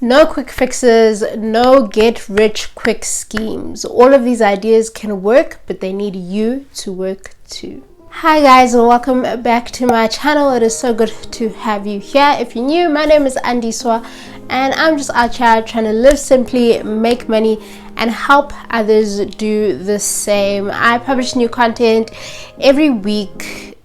No quick fixes, no get rich quick schemes. All of these ideas can work, but they need you to work too. Hi guys, and welcome back to my channel. It is so good to have you here. If you're new, my name is Andi, and I'm just out here trying to live simply, make money, and help others do the same. I publish new content every week,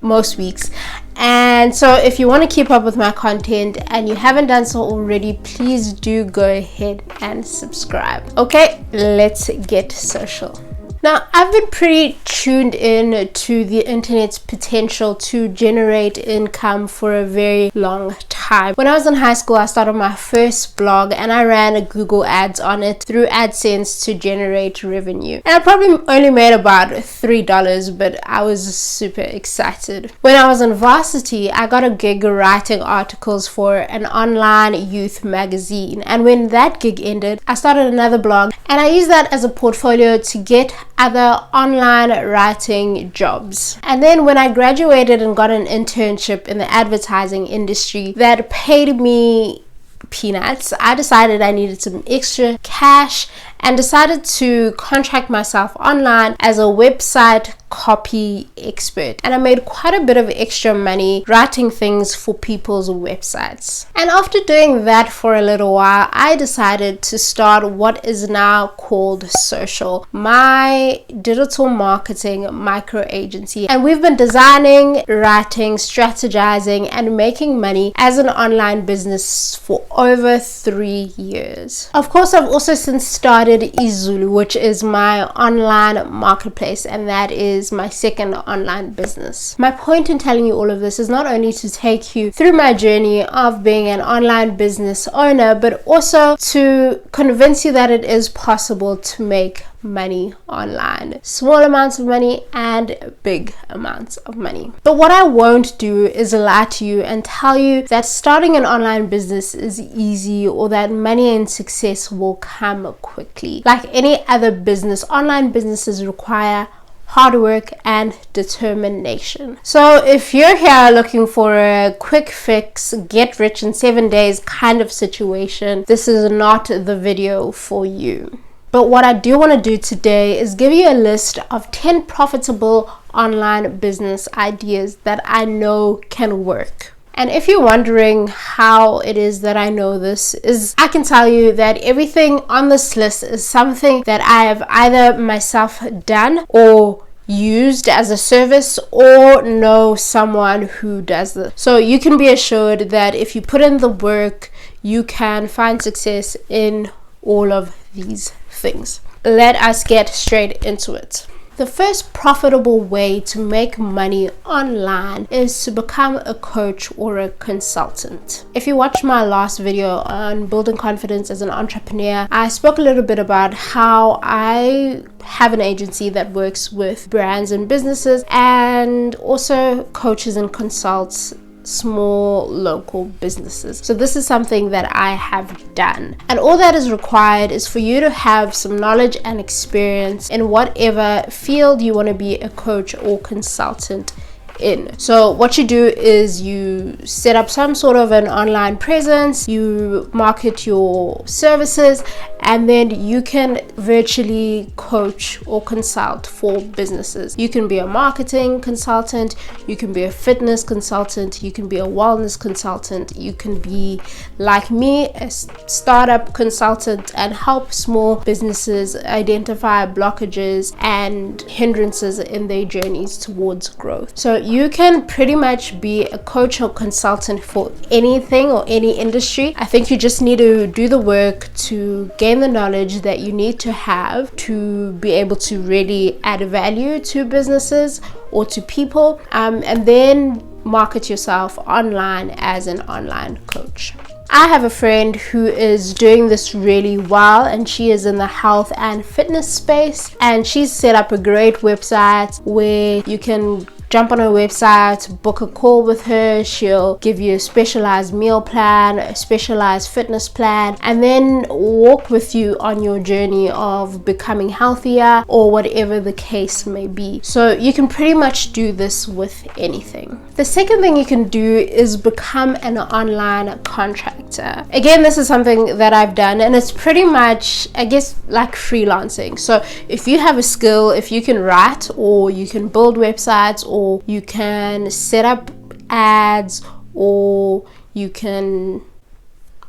most weeks. And so if you want to keep up with my content and you haven't done so already, please do go ahead and subscribe. Okay, let's get social. Now, I've been pretty tuned in to the internet's potential to generate income for a very long time. When I was in high school, I started my first blog and I ran a Google ads on it through AdSense to generate revenue. And I probably only made about $3, but I was super excited. When I was in varsity, I got a gig writing articles for an online youth magazine. And when that gig ended, I started another blog and I used that as a portfolio to get other online writing jobs. And then when I graduated and got an internship in the advertising industry that paid me peanuts, I decided I needed some extra cash and decided to contract myself online as a website copy expert. And I made quite a bit of extra money writing things for people's websites. And after doing that for a little while, I decided to start what is now called Social, my digital marketing micro agency. And we've been designing, writing, strategizing, and making money as an online business for over 3 years. Of course, I've also since started Azula, which is my online marketplace, and that is my second online business. My point in telling you all of this is not only to take you through my journey of being an online business owner, but also to convince you that it is possible to make money online. Small amounts of money and big amounts of money. But what I won't do is lie to you and tell you that starting an online business is easy or that money and success will come quickly. Like any other business, online businesses require hard work and determination. So if you're here looking for a quick fix, get rich in 7 days kind of situation, this is not the video for you. But what I do want to do today is give you a list of 10 profitable online business ideas that I know can work. And if you're wondering how it is that I know this, is I can tell you that everything on this list is something that I have either myself done or used as a service or know someone who does this. So you can be assured that if you put in the work, you can find success in all of these things. Let us get straight into it. The first profitable way to make money online is to become a coach or a consultant. If you watched my last video on building confidence as an entrepreneur, I spoke a little bit about how I have an agency that works with brands and businesses and also coaches and consults small local businesses. So this is something that I have done, and all that is required is for you to have some knowledge and experience in whatever field you want to be a coach or consultant in. So what you do is you set up some sort of an online presence, you market your services, and then you can virtually coach or consult for businesses. You can be a marketing consultant, you can be a fitness consultant, you can be a wellness consultant, you can be like me, a startup consultant, and help small businesses identify blockages and hindrances in their journeys towards growth. So you can pretty much be a coach or consultant for anything or any industry. I think you just need to do the work to gain the knowledge that you need to have to be able to really add value to businesses or to people, and then market yourself online as an online coach. I have a friend who is doing this really well, and she is in the health and fitness space, and she's set up a great website where you can jump on her website, book a call with her. She'll give you a specialized meal plan, a specialized fitness plan, and then walk with you on your journey of becoming healthier or whatever the case may be. So you can pretty much do this with anything. The second thing you can do is become an online contractor. Again, this is something that I've done, and it's pretty much, I guess, like freelancing. So if you have a skill, if you can write, or you can build websites, or you can set up ads, or you can,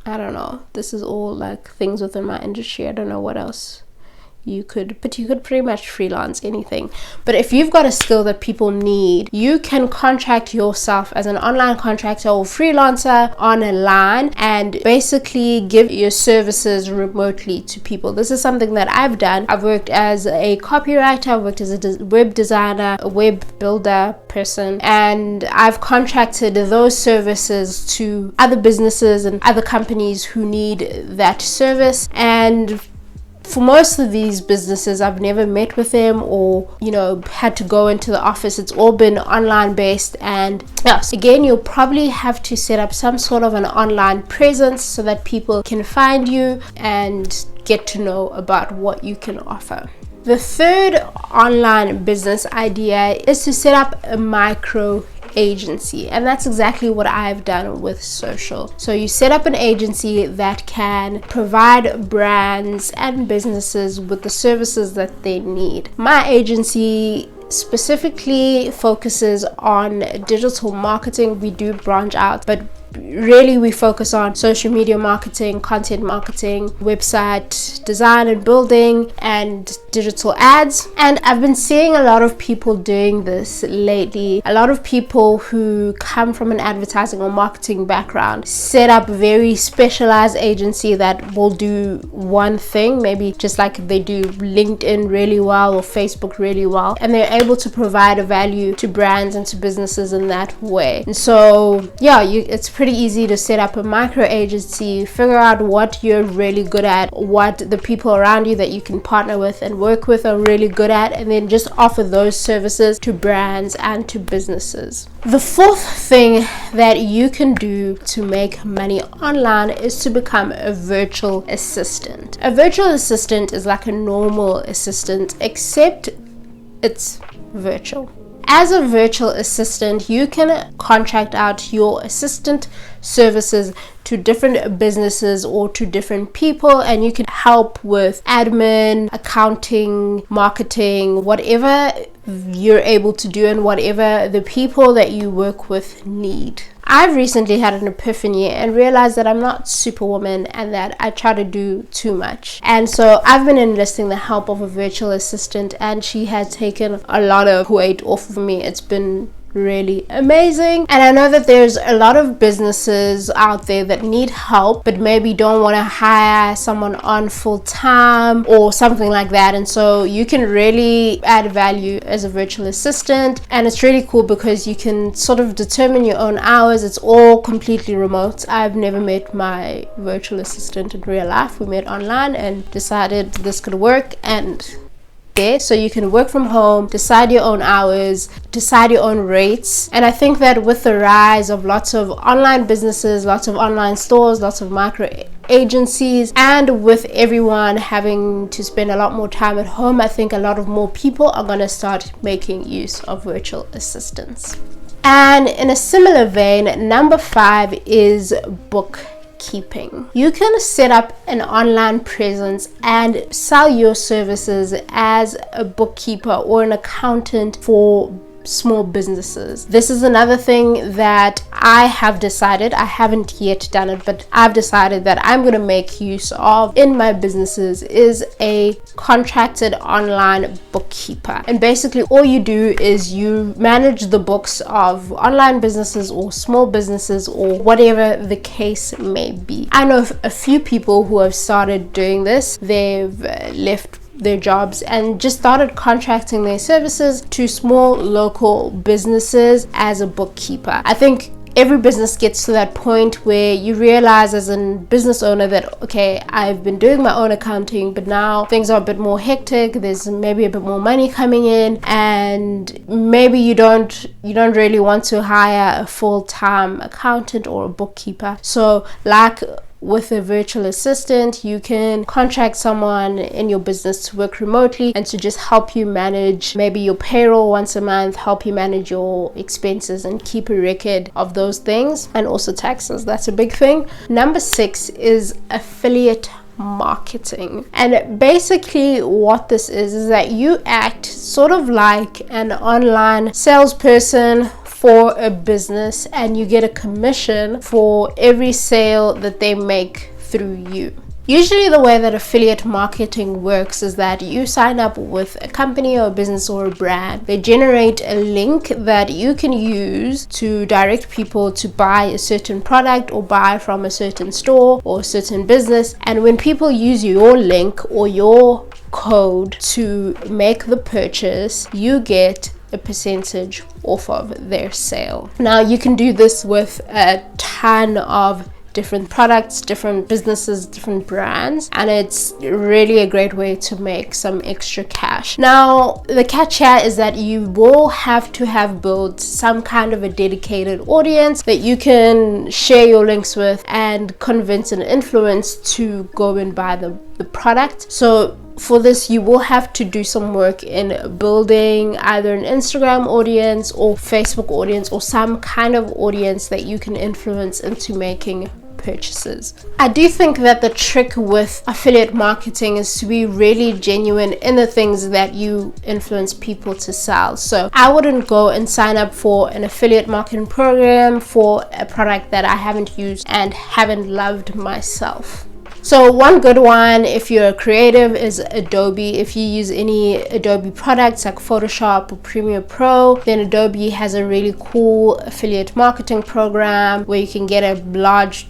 I don't know, this is all like things within my industry. I don't know what else you could, but you could pretty much freelance anything. But if you've got a skill that people need, you can contract yourself as an online contractor or freelancer on a line and basically give your services remotely to people. This is something that I've done. I've worked as a copywriter, I've worked as a web designer, a web builder person, and I've contracted those services to other businesses and other companies who need that service. And for most of these businesses, I've never met with them or, you know, had to go into the office. It's all been online based. And yes, again, you'll probably have to set up some sort of an online presence so that people can find you and get to know about what you can offer. The third online business idea is to set up a micro agency, and that's exactly what I've done with social. So you set up an agency that can provide brands and businesses with the services that they need. My agency specifically focuses on digital marketing. We do branch out, but really we focus on social media marketing, content marketing, website design and building, and digital ads. And I've been seeing a lot of people doing this lately. A lot of people who come from an advertising or marketing background set up a very specialized agency that will do one thing, maybe just like they do LinkedIn really well or Facebook really well, and they're able to provide a value to brands and to businesses in that way. And so yeah, it's pretty easy to set up a micro agency, figure out what you're really good at, what the people around you that you can partner with and work with are really good at, and then just offer those services to brands and to businesses. The fourth thing that you can do to make money online is to become a virtual assistant. A virtual assistant is like a normal assistant, except it's virtual. As a virtual assistant, you can contract out your assistant services to different businesses or to different people, and you can help with admin, accounting, marketing, whatever you're able to do and whatever the people that you work with need. I've recently had an epiphany and realized that I'm not Superwoman and that I try to do too much. And so I've been enlisting the help of a virtual assistant, and she has taken a lot of weight off of me. It's been really amazing. And I know that there's a lot of businesses out there that need help but maybe don't want to hire someone on full time or something like that, and so you can really add value as a virtual assistant. And it's really cool because you can sort of determine your own hours. It's all completely remote. I've never met my virtual assistant in real life. We met online and decided this could work, and so you can work from home, decide your own hours, decide your own rates. And I think that with the rise of lots of online businesses, lots of online stores, lots of micro agencies, and with everyone having to spend a lot more time at home, I think a lot of more people are going to start making use of virtual assistants. And in a similar vein, number 5 is bookkeeping. You can set up an online presence and sell your services as a bookkeeper or an accountant for small businesses. This is another thing that I have decided, I haven't yet done it, but I've decided that I'm going to make use of in my businesses, is a contracted online bookkeeper. And basically all you do is you manage the books of online businesses or small businesses or whatever the case may be. I know a few people who have started doing this. They've left their jobs and just started contracting their services to small local businesses as a bookkeeper. I think every business gets to that point where you realize as a business owner that, okay, I've been doing my own accounting, but now things are a bit more hectic. There's maybe a bit more money coming in, and maybe you don't really want to hire a full-time accountant or a bookkeeper. So like with a virtual assistant, you can contract someone in your business to work remotely and to just help you manage maybe your payroll once a month, help you manage your expenses and keep a record of those things, and also taxes. That's a big thing. Number 6 is affiliate marketing. And basically what this is that you act sort of like an online salesperson for a business, and you get a commission for every sale that they make through you. Usually the way that affiliate marketing works is that you sign up with a company or a business or a brand. They generate a link that you can use to direct people to buy a certain product or buy from a certain store or a certain business. And when people use your link or your code to make the purchase, you get a percentage off of their sale. Now you can do this with a ton of different products, different businesses, different brands, and it's really a great way to make some extra cash. Now the catch here is that you will have to have built some kind of a dedicated audience that you can share your links with and convince and influence to go and buy the product. So for this, you will have to do some work in building either an Instagram audience or Facebook audience or some kind of audience that you can influence into making purchases. I do think that the trick with affiliate marketing is to be really genuine in the things that you influence people to sell. So I wouldn't go and sign up for an affiliate marketing program for a product that I haven't used and haven't loved myself. So one good one, if you're a creative, is Adobe. If you use any Adobe products like Photoshop or Premiere Pro, then Adobe has a really cool affiliate marketing program where you can get a large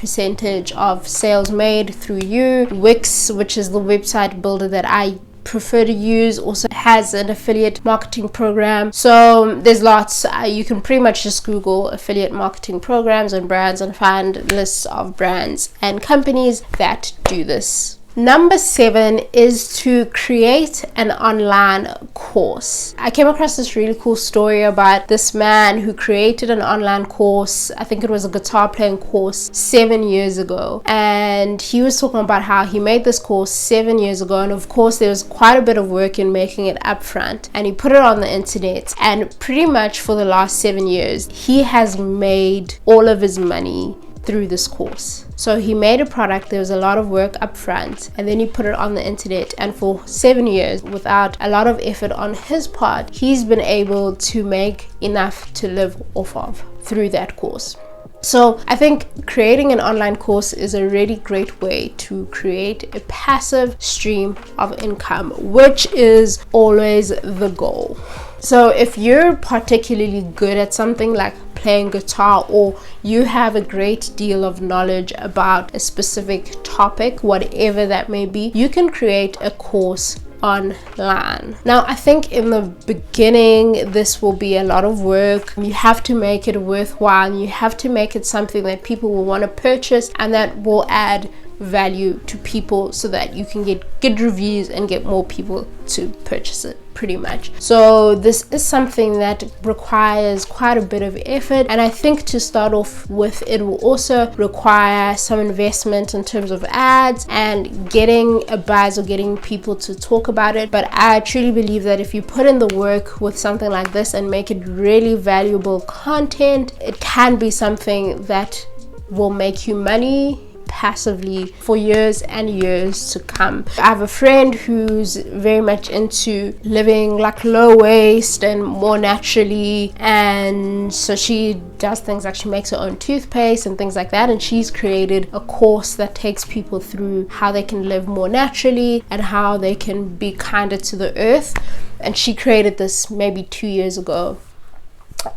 percentage of sales made through you. Wix, which is the website builder that I prefer to use, also has an affiliate marketing program. So there's lots. You can pretty much just Google affiliate marketing programs and brands and find lists of brands and companies that do this. Number 7 is to create an online course. I came across this really cool story about this man who created an online course. I think it was a guitar playing course 7 years ago. And he was talking about how he made this course 7 years ago. And of course, there was quite a bit of work in making it upfront. And he put it on the internet. And pretty much for the last 7 years, he has made all of his money through this course. So he made a product, there was a lot of work up front, and then he put it on the internet, and for 7 years, without a lot of effort on his part, he's been able to make enough to live off of through that course. So I think creating an online course is a really great way to create a passive stream of income, which is always the goal. So if you're particularly good at something like playing guitar, or you have a great deal of knowledge about a specific topic, whatever that may be, you can create a course online. Now I think in the beginning this will be a lot of work. You have to make it worthwhile, and you have to make it something that people will want to purchase and that will add value to people so that you can get good reviews and get more people to purchase it, pretty much. So this is something that requires quite a bit of effort, and I think to start off with it will also require some investment in terms of ads and getting a buzz or getting people to talk about it. But I truly believe that if you put in the work with something like this and make it really valuable content, it can be something that will make you money passively for years and years to come. I have a friend who's very much into living like low waste and more naturally, and so she does things like she makes her own toothpaste and things like that, and she's created a course that takes people through how they can live more naturally and how they can be kinder to the earth. And she created this maybe 2 years ago.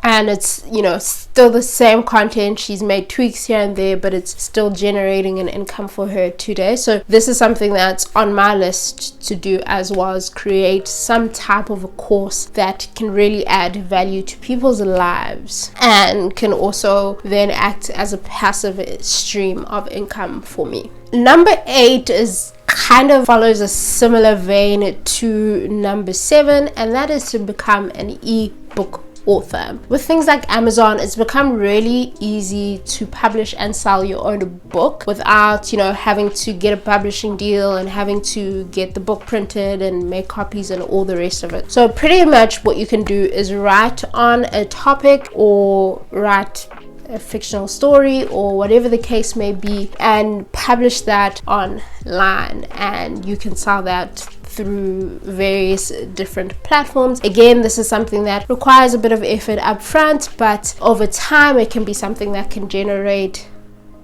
and it's, you know, still the same content. She's made tweaks here and there, but it's still generating an income for her today. So this is something that's on my list to do, as well as create some type of a course that can really add value to people's lives and can also then act as a passive stream of income for me. Number 8 is kind of follows a similar vein to number 7, and that is to become an ebook author. With things like Amazon, it's become really easy to publish and sell your own book without, you know, having to get a publishing deal and having to get the book printed and make copies and all the rest of it. So pretty much what you can do is write on a topic or write a fictional story or whatever the case may be and publish that online, and you can sell that through various different platforms. Again, this is something that requires a bit of effort up front, but over time it can be something that can generate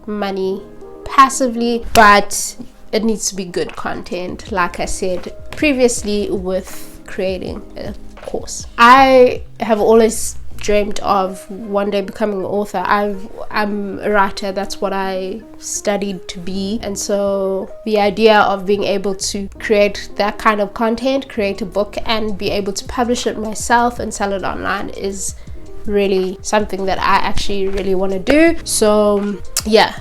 money passively, but it needs to be good content, like I said previously with creating a course. I have always dreamt of one day becoming an author. I'm a writer, that's what I studied to be, and so the idea of being able to create that kind of content, create a book and be able to publish it myself and sell it online is really something that I actually really want to do. So yeah,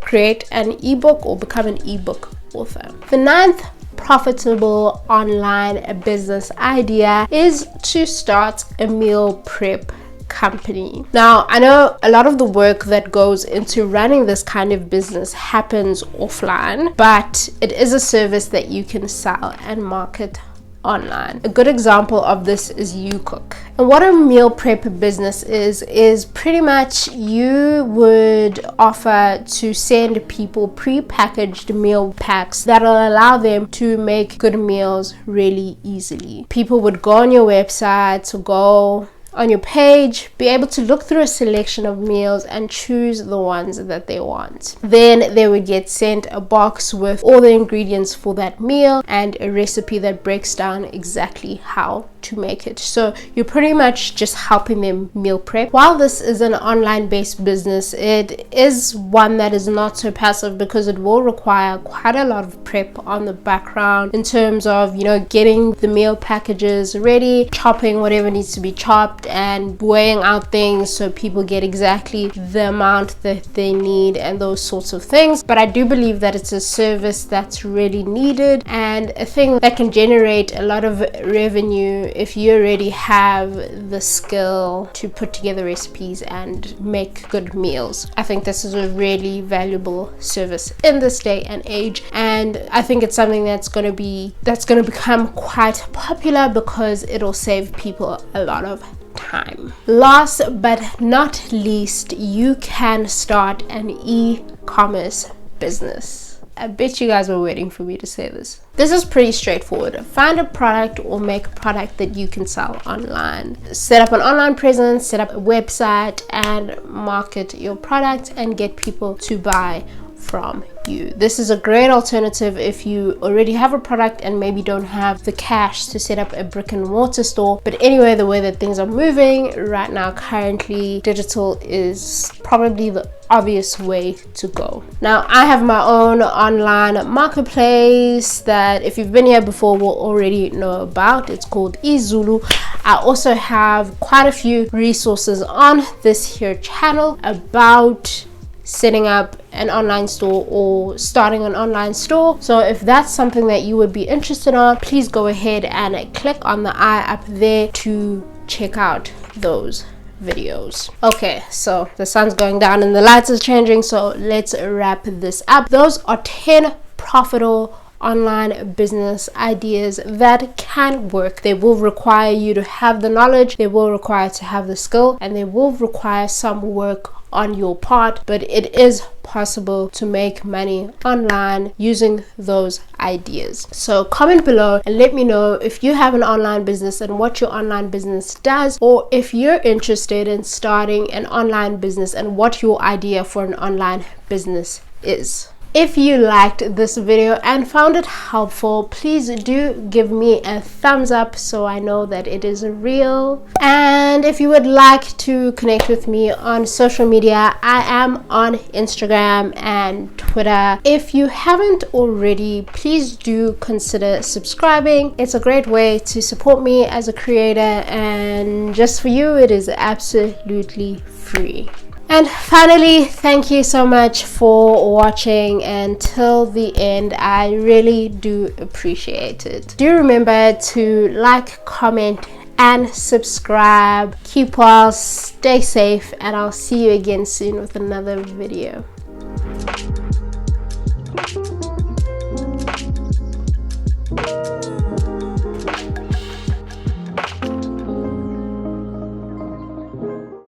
create an ebook or become an ebook author. The 9th profitable online business idea is to start a meal prep company. Now, I know a lot of the work that goes into running this kind of business happens offline, but it is a service that you can sell and market online. A good example of this is You Cook. And what a meal prep business is pretty much you would offer to send people pre-packaged meal packs that will allow them to make good meals really easily. People would go on your website, or go on your page, be able to look through a selection of meals and choose the ones that they want. Then they would get sent a box with all the ingredients for that meal and a recipe that breaks down exactly how to make it. So you're pretty much just helping them meal prep. While this is an online based business, it is one that is not so passive because it will require quite a lot of prep on the background in terms of, you know, getting the meal packages ready, chopping whatever needs to be chopped, and weighing out things so people get exactly the amount that they need and those sorts of things. But I do believe that it's a service that's really needed and a thing that can generate a lot of revenue if you already have the skill to put together recipes and make good meals. I think this is a really valuable service in this day and age, and I think it's something that's going to become quite popular because it'll save people a lot of time. Last but not least, you can start an e-commerce business. I bet you guys were waiting for me to say this. This is pretty straightforward. Find a product or make a product that you can sell online. Set up an online presence, set up a website, and market your product and get people to buy from you. This is a great alternative if you already have a product and maybe don't have the cash to set up a brick and mortar store. But anyway, the way that things are moving right now, currently, digital is probably the obvious way to go. Now, I have my own online marketplace that if you've been here before will already know about. It's called Azula. I also have quite a few resources on this here channel about setting up an online store or starting an online store. So if that's something that you would be interested in, please go ahead and click on the eye up there to check out those videos. Okay, so the sun's going down and the lights are changing, so let's wrap this up. Those are 10 profitable online business ideas that can work. They will require you to have the knowledge, they will require to have the skill, and they will require some work on your part, but it is possible to make money online using those ideas. So comment below and let me know if you have an online business and what your online business does, or if you're interested in starting an online business and what your idea for an online business is. If you liked this video and found it helpful, please do give me a thumbs up so I know that it is real. And if you would like to connect with me on social media, I am on Instagram and Twitter. If you haven't already, please do consider subscribing. It's a great way to support me as a creator, and just for you, it is absolutely free. And finally, thank you so much for watching until the end. I really do appreciate it. Do remember to like, comment, and subscribe. Keep well, stay safe, and I'll see you again soon with another video.